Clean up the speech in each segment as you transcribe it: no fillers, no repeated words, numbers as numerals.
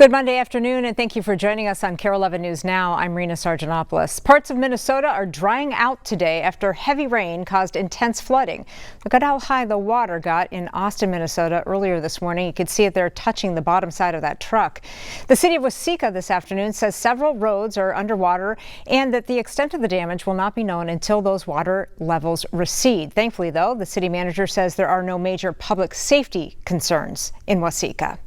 Good Monday afternoon, and thank you for joining us on KARE 11 News Now. I'm Rena Sargentopoulos. Parts of Minnesota are drying out today after heavy rain caused intense flooding. Look at how high the water got in Austin, Minnesota earlier this morning. You could see it there touching the bottom side of that truck. The city of Waseca this afternoon says several roads are underwater and that the extent of the damage will not be known until those water levels recede. Thankfully, though, the city manager says there are no major public safety concerns in Waseca.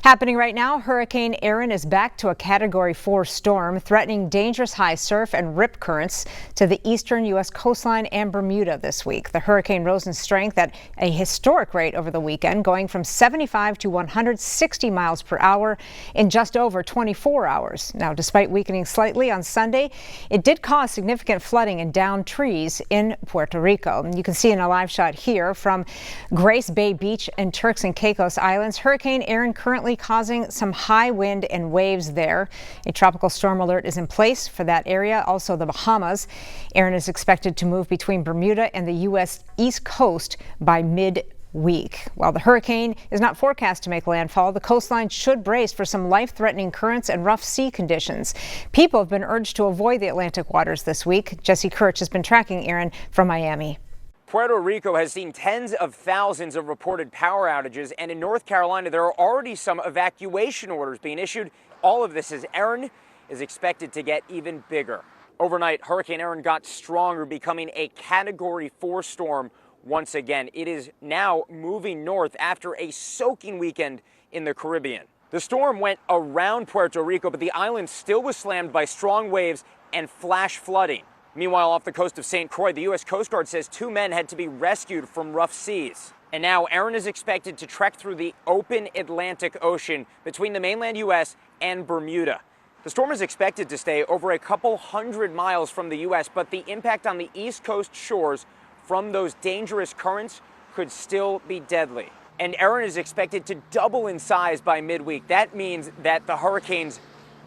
Happening right now, Hurricane Kare is back to a Category 4 storm, threatening dangerous high surf and rip currents to the eastern U.S. coastline and Bermuda this week. The hurricane rose in strength at a historic rate over the weekend, going from 75 to 160 miles per hour in just over 24 hours. Now, despite weakening slightly on Sunday, it did cause significant flooding and downed trees in Puerto Rico. You can see in a live shot here from Grace Bay Beach and Turks and Caicos Islands. Hurricane Kare currently causing some high wind and waves there. A tropical storm alert is in place for that area, also the Bahamas. Kare is expected to move between Bermuda and the U.S. East Coast by mid-week. While the hurricane is not forecast to make landfall, the coastline should brace for some life-threatening currents and rough sea conditions. People have been urged to avoid the Atlantic waters this week. Jesse Kirch has been tracking Kare from Miami. Puerto Rico has seen tens of thousands of reported power outages, and in North Carolina, there are already some evacuation orders being issued. All of this as Kare is expected to get even bigger. Overnight, Hurricane Kare got stronger, becoming a Category 4 storm once again. It is now moving north after a soaking weekend in the Caribbean. The storm went around Puerto Rico, but the island still was slammed by strong waves and flash flooding. Meanwhile, off the coast of St. Croix, the U.S. Coast Guard says 2 men had to be rescued from rough seas. And now Kare is expected to trek through the open Atlantic Ocean between the mainland U.S. and Bermuda. The storm is expected to stay over a couple hundred miles from the U.S., but the impact on the East Coast shores from those dangerous currents could still be deadly. And Kare is expected to double in size by midweek. That means that the hurricane's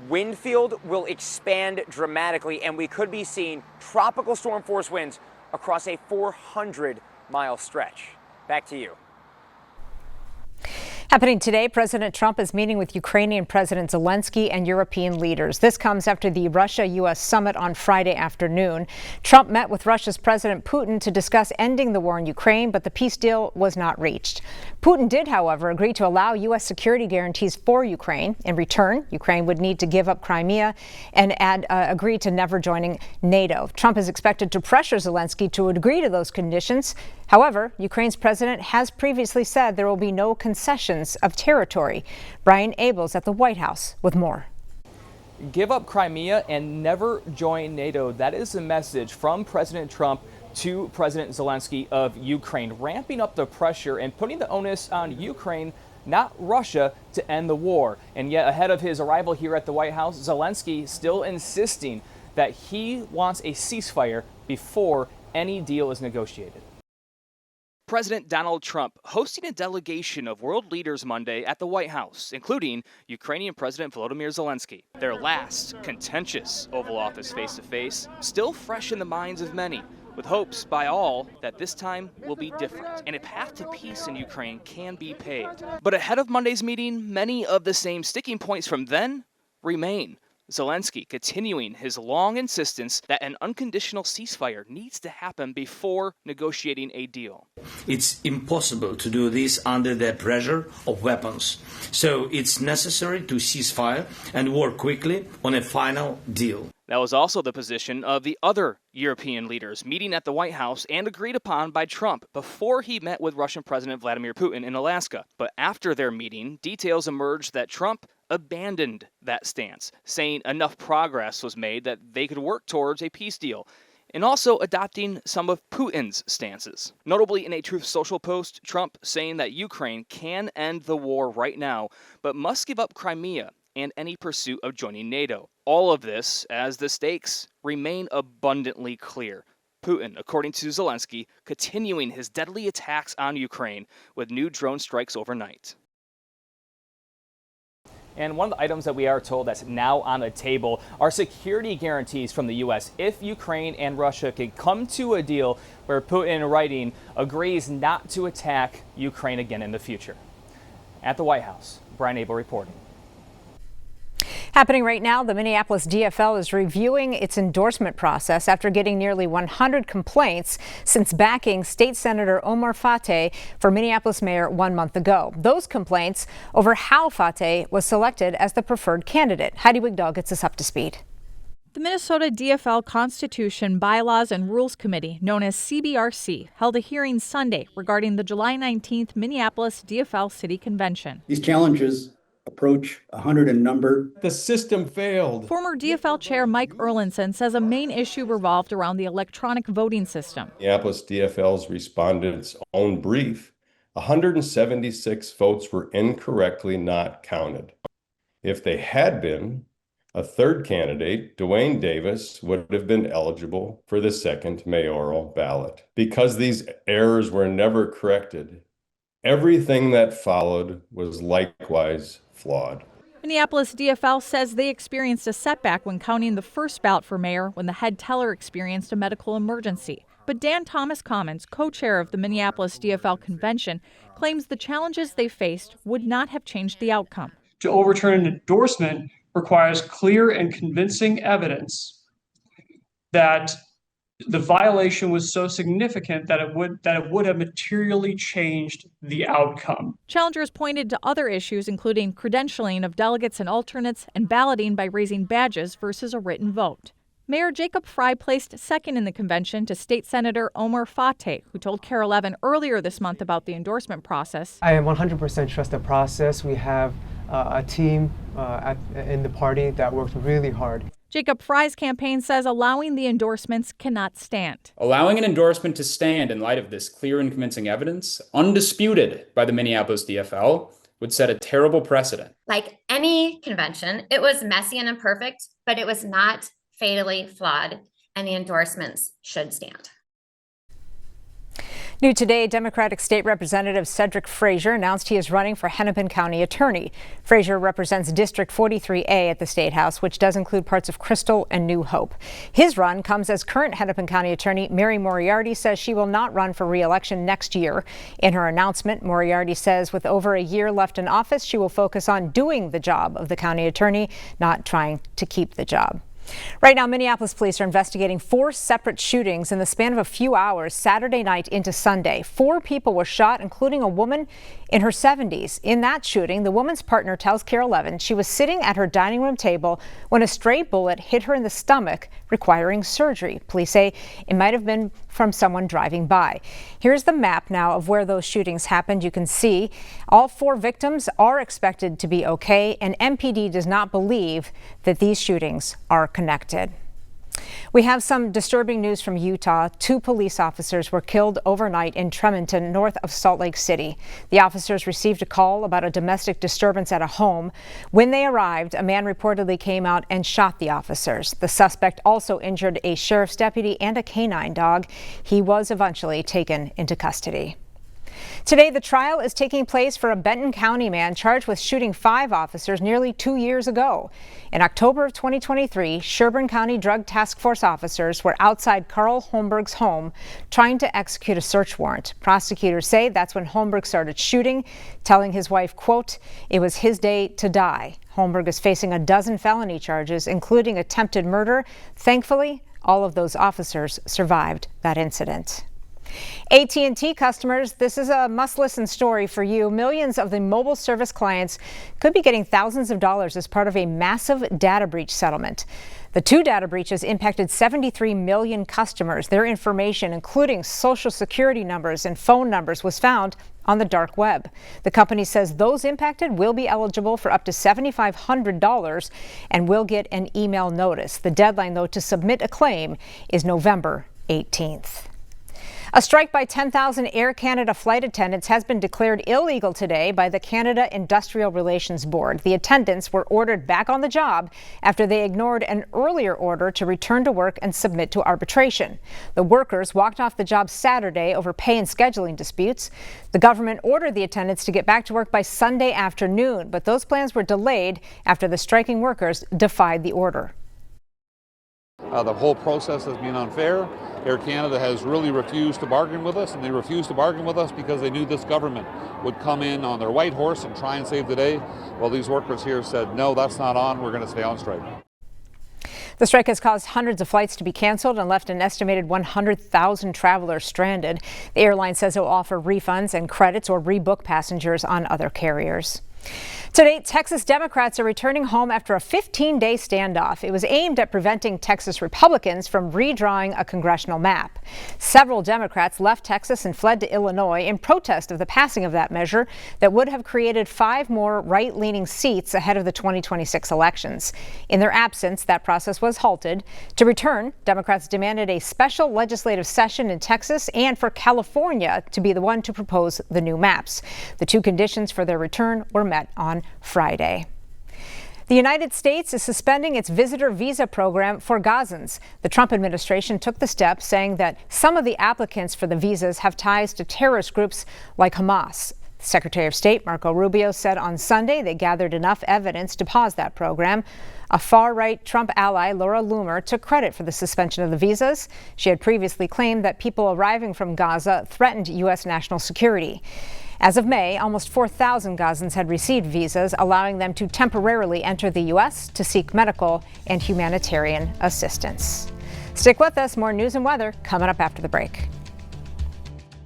wind field will expand dramatically, and we could be seeing tropical storm force winds across a 400-mile stretch. Back to you. Happening today, President Trump is meeting with Ukrainian President Zelensky and European leaders. This comes after the Russia-U.S. summit on Friday afternoon. Trump met with Russia's President Putin to discuss ending the war in Ukraine, but the peace deal was not reached. Putin did, however, agree to allow U.S. security guarantees for Ukraine. In return, Ukraine would need to give up Crimea and agree to never joining NATO. Trump is expected to pressure Zelensky to agree to those conditions. However, Ukraine's president has previously said there will be no concessions of territory. Brian Abels at the White House with more. Give up Crimea and never join NATO. That is the message from President Trump to President Zelensky of Ukraine, ramping up the pressure and putting the onus on Ukraine, not Russia, to end the war. And yet, ahead of his arrival here at the White House, Zelensky still insisting that he wants a ceasefire before any deal is negotiated. President Donald Trump hosting a delegation of world leaders Monday at the White House, including Ukrainian President Volodymyr Zelensky. Their last contentious Oval Office face-to-face, still fresh in the minds of many, with hopes by all that this time will be different and a path to peace in Ukraine can be paved. But ahead of Monday's meeting, many of the same sticking points from then remain. Zelensky continuing his long insistence that an unconditional ceasefire needs to happen before negotiating a deal. It's impossible to do this under the pressure of weapons. So it's necessary to cease fire and work quickly on a final deal. That was also the position of the other European leaders meeting at the White House and agreed upon by Trump before he met with Russian President Vladimir Putin in Alaska. But after their meeting, details emerged that Trump abandoned that stance, saying enough progress was made that they could work towards a peace deal, and also adopting some of Putin's stances. Notably, in a Truth Social post, Trump saying that Ukraine can end the war right now, but must give up Crimea and any pursuit of joining NATO. All of this as the stakes remain abundantly clear. Putin, according to Zelensky, continuing his deadly attacks on Ukraine with new drone strikes overnight. And one of the items that we are told that's now on the table are security guarantees from the U.S. if Ukraine and Russia can come to a deal where Putin, in writing, agrees not to attack Ukraine again in the future. At the White House, Brian Abel reporting. Happening right now, the Minneapolis DFL is reviewing its endorsement process after getting nearly 100 complaints since backing State Senator Omar Fateh for Minneapolis mayor 1 month ago. Those complaints over how Fateh was selected as the preferred candidate. Heidi Wigdahl gets us up to speed. The Minnesota DFL Constitution, Bylaws, and Rules Committee, known as CBRC, held a hearing Sunday regarding the July 19th Minneapolis DFL City Convention. These challenges approach 100 in number. The system failed. Former DFL Chair Mike Erlinson says a main issue revolved around the electronic voting system. Minneapolis DFL's respondent's own brief, 176 votes were incorrectly not counted. If they had been, a third candidate, Dwayne Davis, would have been eligible for the second mayoral ballot. Because these errors were never corrected, everything that followed was likewise flawed. Minneapolis DFL says they experienced a setback when counting the first ballot for mayor when the head teller experienced a medical emergency. But Dan Thomas Commons, co-chair of the Minneapolis DFL convention, claims the challenges they faced would not have changed the outcome. To overturn an endorsement requires clear and convincing evidence that the violation was so significant that it would have materially changed the outcome. Challengers pointed to other issues, including credentialing of delegates and alternates and balloting by raising badges versus a written vote. Mayor Jacob Frey placed second in the convention to State Senator Omar Fateh, who told Kare 11 earlier this month about the endorsement process. I 100% trust the process. We have a team in the party that worked really hard. Jacob Frey's campaign says allowing the endorsements cannot stand. Allowing an endorsement to stand in light of this clear and convincing evidence, undisputed by the Minneapolis DFL, would set a terrible precedent. Like any convention, it was messy and imperfect, but it was not fatally flawed, and the endorsements should stand. New today, Democratic State Representative Cedric Frazier announced he is running for Hennepin County Attorney. Frazier represents District 43A at the State House, which does include parts of Crystal and New Hope. His run comes as current Hennepin County Attorney Mary Moriarty says she will not run for re-election next year. In her announcement, Moriarty says with over a year left in office, she will focus on doing the job of the county attorney, not trying to keep the job. Right now, Minneapolis police are investigating 4 separate shootings in the span of a few hours, Saturday night into Sunday. 4 people were shot, including a woman in her 70s. In that shooting, the woman's partner tells Kare 11 she was sitting at her dining room table when a stray bullet hit her in the stomach, requiring surgery. Police say it might have been from someone driving by. Here's the map now of where those shootings happened. You can see all 4 victims are expected to be okay, and MPD does not believe that these shootings are connected. We have some disturbing news from Utah. 2 police officers were killed overnight in Tremonton, north of Salt Lake City. The officers received a call about a domestic disturbance at a home. When they arrived, a man reportedly came out and shot the officers. The suspect also injured a sheriff's deputy and a canine dog. He was eventually taken into custody. Today, the trial is taking place for a Benton County man charged with shooting 5 officers nearly 2 years ago. In October of 2023, Sherburne County Drug Task Force officers were outside Carl Holmberg's home trying to execute a search warrant. Prosecutors say that's when Holmberg started shooting, telling his wife, quote, "It was his day to die." Holmberg is facing a dozen felony charges, including attempted murder. Thankfully, all of those officers survived that incident. AT&T customers, this is a must-listen story for you. Millions of the mobile service clients could be getting thousands of dollars as part of a massive data breach settlement. The 2 data breaches impacted 73 million customers. Their information, including social security numbers and phone numbers, was found on the dark web. The company says those impacted will be eligible for up to $7,500 and will get an email notice. The deadline, though, to submit a claim is November 18th. A strike by 10,000 Air Canada flight attendants has been declared illegal today by the Canada Industrial Relations Board. The attendants were ordered back on the job after they ignored an earlier order to return to work and submit to arbitration. The workers walked off the job Saturday over pay and scheduling disputes. The government ordered the attendants to get back to work by Sunday afternoon, but those plans were delayed after the striking workers defied the order. The whole process has been unfair. Air Canada has really refused to bargain with us, and they refused to bargain with us because they knew this government would come in on their white horse and try and save the day. Well, these workers here said, no, that's not on. We're going to stay on strike. The strike has caused hundreds of flights to be canceled and left an estimated 100,000 travelers stranded. The airline says it will offer refunds and credits or rebook passengers on other carriers. Today, Texas Democrats are returning home after a 15-day standoff. It was aimed at preventing Texas Republicans from redrawing a congressional map. Several Democrats left Texas and fled to Illinois in protest of the passing of that measure that would have created 5 more right-leaning seats ahead of the 2026 elections. In their absence, that process was halted. To return, Democrats demanded a special legislative session in Texas and for California to be the one to propose the new maps. The 2 conditions for their return were met on Friday. The United States is suspending its visitor visa program for Gazans. The Trump administration took the step, saying that some of the applicants for the visas have ties to terrorist groups like Hamas. Secretary of State Marco Rubio said on Sunday they gathered enough evidence to pause that program. A far-right Trump ally, Laura Loomer, took credit for the suspension of the visas. She had previously claimed that people arriving from Gaza threatened U.S. national security. As of May, almost 4,000 Gazans had received visas, allowing them to temporarily enter the U.S. to seek medical and humanitarian assistance. Stick with us. More news and weather coming up after the break.